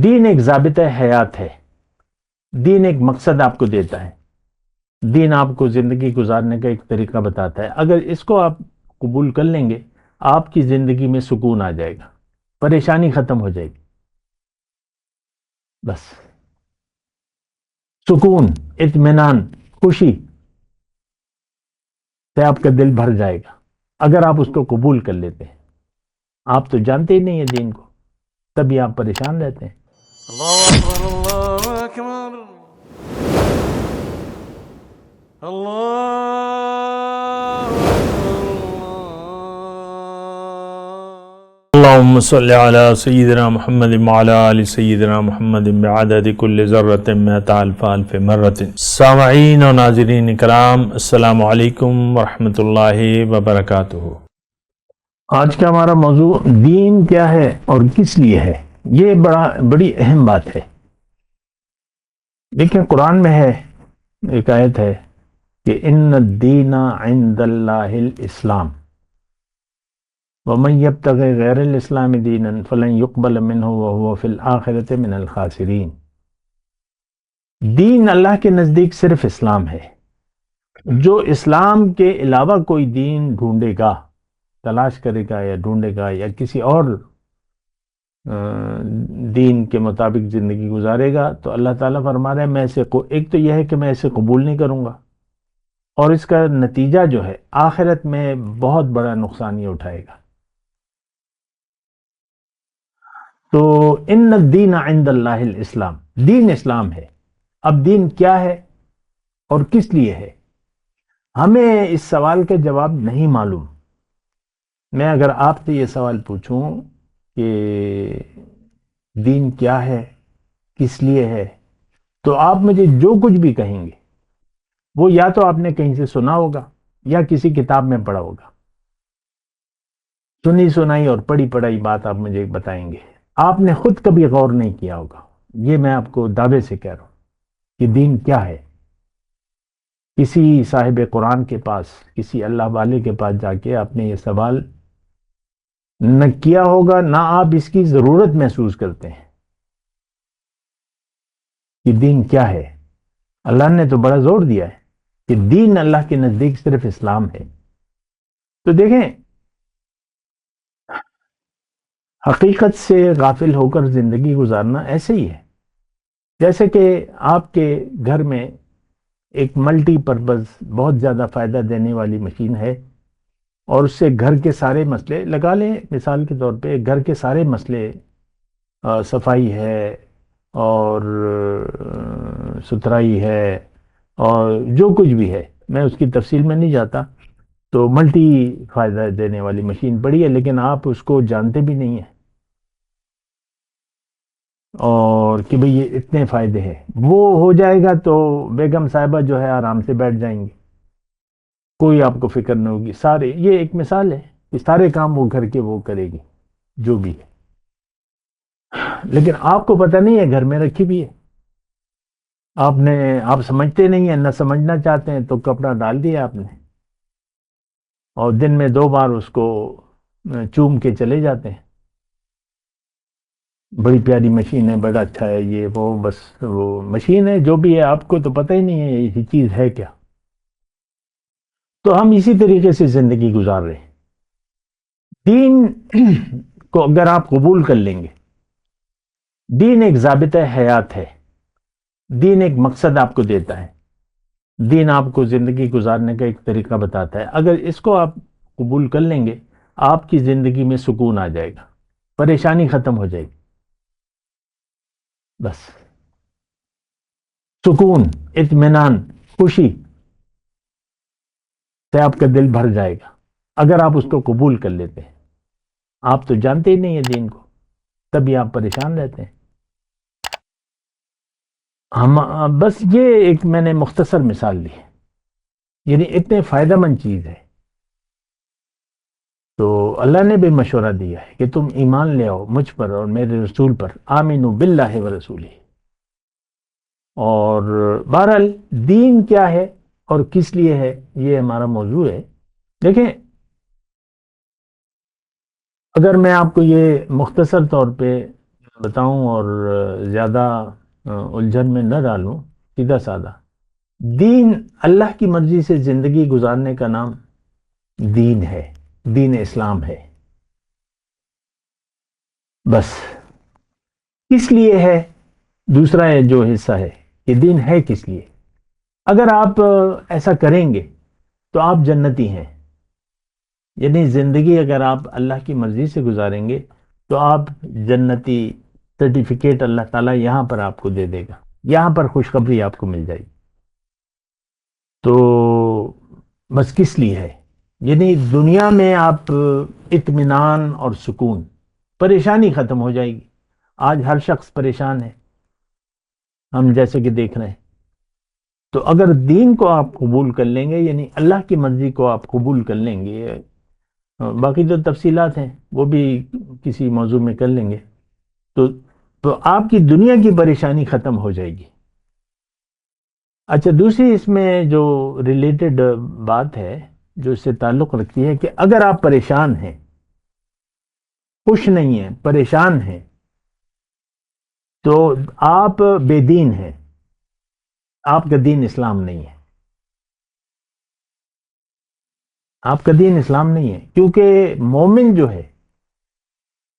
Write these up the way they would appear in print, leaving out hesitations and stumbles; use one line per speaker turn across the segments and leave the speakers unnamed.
دین ایک ضابطہ حیات ہے. دین ایک مقصد آپ کو دیتا ہے. دین آپ کو زندگی گزارنے کا ایک طریقہ بتاتا ہے. اگر اس کو آپ قبول کر لیں گے آپ کی زندگی میں سکون آ جائے گا, پریشانی ختم ہو جائے گی. بس سکون, اطمینان, خوشی سے آپ کا دل بھر جائے گا اگر آپ اس کو قبول کر لیتے ہیں. آپ تو جانتے ہی نہیں ہیں دین کو, تبھی آپ پریشان رہتے ہیں.
اللہ اکبر اللہ اکبر اللہ
اللهم صل على سيدنا محمد وعلى آل سيدنا محمد بعدد كل ذرة مئة ألف ألف مرة. سامعین و ناظرین کرام, السلام علیکم ورحمۃ اللہ وبرکاتہ.
آج کا ہمارا موضوع دین کیا ہے اور کس لیے ہے. یہ بڑی اہم بات ہے. دیکھیں قرآن میں ہے, ایک آیت ہے کہ ان الدین عند اللہ الاسلام ومن یبتغ غیر الاسلام دینا فلن یقبل منہ وہو فی الآخرۃ من الخاسرین. دین اللہ کے نزدیک صرف اسلام ہے. جو اسلام کے علاوہ کوئی دین ڈھونڈے گا, تلاش کرے گا یا ڈھونڈے گا یا کسی اور دین کے مطابق زندگی گزارے گا, تو اللہ تعالیٰ فرما رہا ہے میں اسے ایک تو یہ ہے کہ میں اسے قبول نہیں کروں گا, اور اس کا نتیجہ جو ہے آخرت میں بہت بڑا نقصان یہ اٹھائے گا. تو ان الدین عند اللہ الاسلام, دین اسلام ہے. اب دین کیا ہے اور کس لیے ہے, ہمیں اس سوال کا جواب نہیں معلوم. میں اگر آپ سے یہ سوال پوچھوں کہ دین کیا ہے, کس لیے ہے, تو آپ مجھے جو کچھ بھی کہیں گے وہ یا تو آپ نے کہیں سے سنا ہوگا یا کسی کتاب میں پڑھا ہوگا. سنی سنائی اور پڑھی پڑھائی بات آپ مجھے بتائیں گے, آپ نے خود کبھی غور نہیں کیا ہوگا. یہ میں آپ کو دعوے سے کہہ رہا ہوں کہ دین کیا ہے. کسی صاحب قرآن کے پاس, کسی اللہ والے کے پاس جا کے آپ نے یہ سوال نہ کیا ہوگا, نہ آپ اس کی ضرورت محسوس کرتے ہیں کہ دین کیا ہے. اللہ نے تو بڑا زور دیا ہے کہ دین اللہ کے نزدیک صرف اسلام ہے. تو دیکھیں, حقیقت سے غافل ہو کر زندگی گزارنا ایسے ہی ہے جیسے کہ آپ کے گھر میں ایک ملٹی پرپز بہت زیادہ فائدہ دینے والی مشین ہے, اور اس سے گھر کے سارے مسئلے لگا لیں. مثال کے طور پہ گھر کے سارے مسئلے, صفائی ہے اور ستھرائی ہے اور جو کچھ بھی ہے, میں اس کی تفصیل میں نہیں جاتا, تو ملٹی فائدہ دینے والی مشین پڑی ہے, لیکن آپ اس کو جانتے بھی نہیں ہیں اور کہ بھئی یہ اتنے فائدے ہیں. وہ ہو جائے گا تو بیگم صاحبہ جو ہے آرام سے بیٹھ جائیں گی, کوئی آپ کو فکر نہ ہوگی. سارے, یہ ایک مثال ہے کہ سارے کام وہ گھر کے وہ کرے گی جو بھی ہے, لیکن آپ کو پتہ نہیں ہے گھر میں رکھی بھی ہے. آپ سمجھتے نہیں ہیں, نہ سمجھنا چاہتے ہیں, تو کپڑا ڈال دیا آپ نے اور دن میں 2 بار اس کو چوم کے چلے جاتے ہیں. بڑی پیاری مشین ہے, بڑا اچھا ہے, یہ وہ, بس وہ مشین ہے جو بھی ہے, آپ کو تو پتہ ہی نہیں ہے یہ چیز ہے کیا. تو ہم اسی طریقے سے زندگی گزار رہے ہیں. دین کو اگر آپ قبول کر لیں گے, دین ایک ضابطہ حیات ہے. دین ایک مقصد آپ کو دیتا ہے. دین آپ کو زندگی گزارنے کا ایک طریقہ بتاتا ہے. اگر اس کو آپ قبول کر لیں گے آپ کی زندگی میں سکون آ جائے گا, پریشانی ختم ہو جائے گی. بس سکون, اطمینان, خوشی سے آپ کا دل بھر جائے گا اگر آپ اس کو قبول کر لیتے ہیں. آپ تو جانتے ہی نہیں ہیں دین کو, تبھی آپ پریشان رہتے ہیں. بس یہ ایک میں نے مختصر مثال دی, یعنی اتنے فائدہ مند چیز ہے. تو اللہ نے بھی مشورہ دیا ہے کہ تم ایمان لے آؤ مجھ پر اور میرے رسول پر, آمنو باللہ و رسولہ. اور بہرحال دین کیا ہے اور کس لیے ہے, یہ ہمارا موضوع ہے. دیکھیں, اگر میں آپ کو یہ مختصر طور پہ بتاؤں اور زیادہ الجھن میں نہ ڈالوں، سیدھا سادہ دین، اللہ کی مرضی سے زندگی گزارنے کا نام دین ہے، دین اسلام ہے۔ بس کس لیے ہے، دوسرا جو حصہ ہے کہ دین ہے کس لیے۔ اگر آپ ایسا کریں گے تو آپ جنتی ہیں، یعنی زندگی اگر آپ اللہ کی مرضی سے گزاریں گے تو آپ جنتی سرٹیفکیٹ اللہ تعالیٰ یہاں پر آپ کو دے دے گا، یہاں پر خوشخبری آپ کو مل جائے گی۔ تو بس کس لیے ہے، یعنی دنیا میں آپ اطمینان اور سکون، پریشانی ختم ہو جائے گی۔ آج ہر شخص پریشان ہے، ہم جیسے کہ دیکھ رہے ہیں۔ تو اگر دین کو آپ قبول کر لیں گے، یعنی اللہ کی مرضی کو آپ قبول کر لیں گے، باقی جو تفصیلات ہیں وہ بھی کسی موضوع میں کر لیں گے، تو آپ کی دنیا کی پریشانی ختم ہو جائے گی۔ اچھا، دوسری اس میں جو ریلیٹڈ بات ہے جو اس سے تعلق رکھتی ہے کہ اگر آپ پریشان ہیں، خوش نہیں ہیں، پریشان ہیں، تو آپ بے دین ہیں، آپ کا دین اسلام نہیں ہے، آپ کا دین اسلام نہیں ہے۔ کیونکہ مومن جو ہے،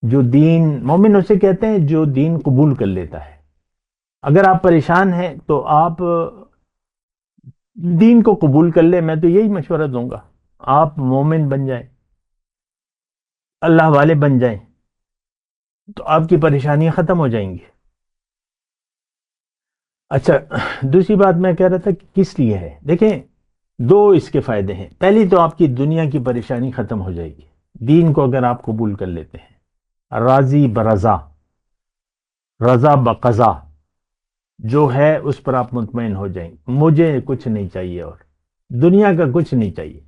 جو دین، مومن اسے کہتے ہیں جو دین قبول کر لیتا ہے۔ اگر آپ پریشان ہیں تو آپ دین کو قبول کر لیں، میں تو یہی مشورہ دوں گا، آپ مومن بن جائیں، اللہ والے بن جائیں، تو آپ کی پریشانیاں ختم ہو جائیں گی۔ اچھا، دوسری بات میں کہہ رہا تھا کہ کس لیے ہے، دیکھیں دو اس کے فائدے ہیں۔ پہلی تو آپ کی دنیا کی پریشانی ختم ہو جائے گی، دین کو اگر آپ قبول کر لیتے ہیں، راضی برضا، رضا بقضا جو ہے اس پر آپ مطمئن ہو جائیں گے، مجھے کچھ نہیں چاہیے اور دنیا کا کچھ نہیں چاہیے،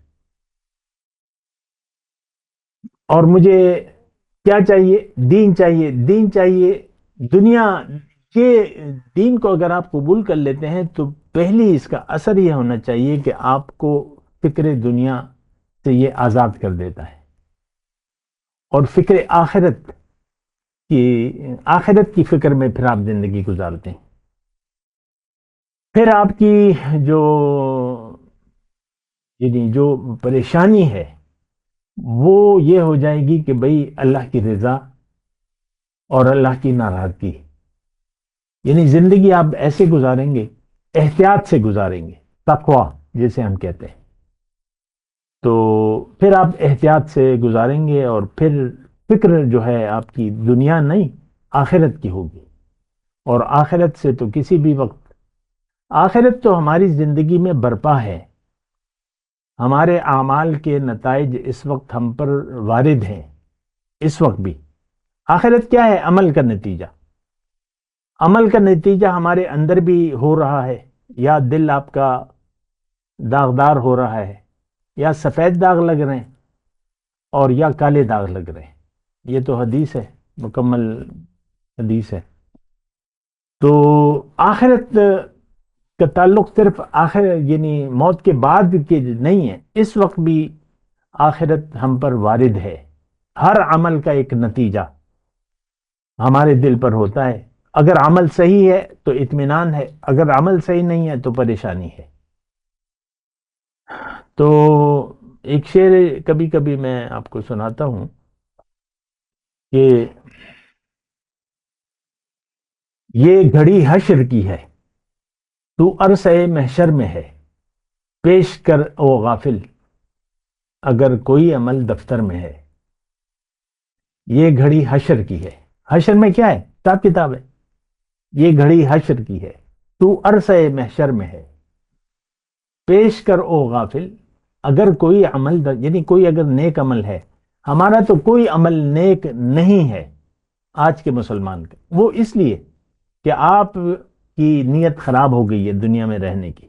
اور مجھے کیا چاہیے، دین چاہیے، دین چاہیے، دنیا کے دین کو اگر آپ قبول کر لیتے ہیں تو پہلی اس کا اثر یہ ہونا چاہیے کہ آپ کو فکر دنیا سے یہ آزاد کر دیتا ہے، اور فکر آخرت کی فکر میں پھر آپ زندگی گزارتے ہیں۔ پھر آپ کی جو پریشانی ہے وہ یہ ہو جائے گی کہ بھئی اللہ کی رضا اور اللہ کی ناراضگی، یعنی زندگی آپ ایسے گزاریں گے، احتیاط سے گزاریں گے، تقوی جسے ہم کہتے ہیں۔ تو پھر آپ احتیاط سے گزاریں گے، اور پھر فکر جو ہے آپ کی دنیا نہیں آخرت کی ہوگی، اور آخرت سے تو کسی بھی وقت، آخرت تو ہماری زندگی میں برپا ہے، ہمارے اعمال کے نتائج اس وقت ہم پر وارد ہیں، اس وقت بھی۔ آخرت کیا ہے؟ عمل کا نتیجہ، عمل کا نتیجہ ہمارے اندر بھی ہو رہا ہے، یا دل آپ کا داغدار ہو رہا ہے، یا سفید داغ لگ رہے ہیں، اور یا کالے داغ لگ رہے ہیں۔ یہ تو حدیث ہے، مکمل حدیث ہے۔ تو آخرت کا تعلق صرف یعنی موت کے بعد کے نہیں ہے، اس وقت بھی آخرت ہم پر وارد ہے۔ ہر عمل کا ایک نتیجہ ہمارے دل پر ہوتا ہے، اگر عمل صحیح ہے تو اطمینان ہے، اگر عمل صحیح نہیں ہے تو پریشانی ہے۔ تو ایک شعر کبھی کبھی میں آپ کو سناتا ہوں کہ یہ گھڑی حشر کی ہے، تو عرصہ محشر میں ہے، پیش کر او غافل اگر کوئی عمل دفتر میں ہے۔ یہ گھڑی حشر کی ہے، حشر میں کیا ہے؟ حساب کتاب ہے۔ یہ گھڑی حشر کی ہے، تو عرصہ محشر میں ہے، پیش کر او غافل اگر کوئی عمل یعنی کوئی اگر نیک عمل ہے، ہمارا تو کوئی عمل نیک نہیں ہے آج کے مسلمان کا، وہ اس لیے کہ آپ کی نیت خراب ہو گئی ہے دنیا میں رہنے کی،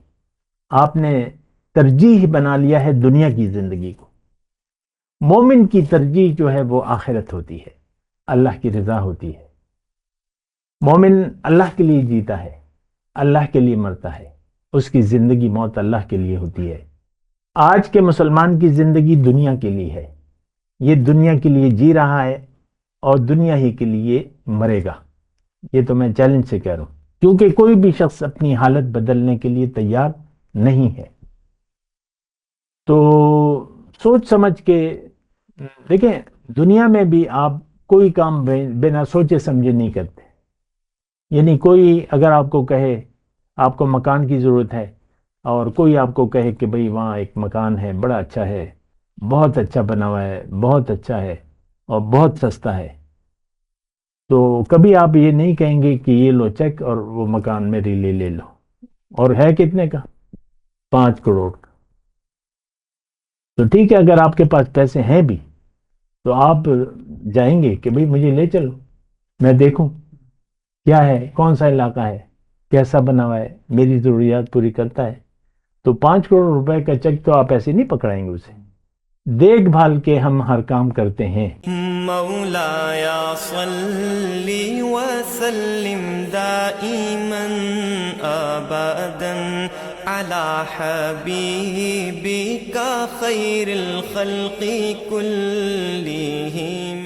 آپ نے ترجیح بنا لیا ہے دنیا کی زندگی کو۔ مومن کی ترجیح جو ہے وہ آخرت ہوتی ہے، اللہ کی رضا ہوتی ہے۔ مومن اللہ کے لیے جیتا ہے، اللہ کے لیے مرتا ہے، اس کی زندگی موت اللہ کے لیے ہوتی ہے۔ آج کے مسلمان کی زندگی دنیا کے لیے ہے، یہ دنیا کے لیے جی رہا ہے اور دنیا ہی کے لیے مرے گا۔ یہ تو میں چیلنج سے کہہ رہا ہوں، کیونکہ کوئی بھی شخص اپنی حالت بدلنے کے لیے تیار نہیں ہے۔ تو سوچ سمجھ کے دیکھیں، دنیا میں بھی آپ کوئی کام بنا سوچے سمجھے نہیں کرتے۔ یعنی کوئی اگر آپ کو کہے آپ کو مکان کی ضرورت ہے، اور کوئی آپ کو کہے کہ بھئی وہاں ایک مکان ہے بڑا اچھا ہے، بہت اچھا بنا ہوا ہے، بہت اچھا ہے اور بہت سستا ہے، تو کبھی آپ یہ نہیں کہیں گے کہ یہ لو چیک اور وہ مکان میرے لیے لے لو۔ اور ہے کتنے کا؟ 5 کروڑ کا۔ تو ٹھیک ہے، اگر آپ کے پاس پیسے ہیں بھی تو آپ جائیں گے کہ بھئی مجھے لے چلو، میں دیکھوں کیا ہے، کون سا علاقہ ہے، کیسا بنا ہوا ہے، میری ضروریات پوری کرتا ہے۔ تو 5 کروڑ روپے کا چیک تو آپ ایسے نہیں پکڑائیں گے اسے۔ دیکھ بھال کے ہم ہر کام کرتے ہیں۔
مولاي صل وسلم دائما ابدا على حبيبك خير الخلق كلهم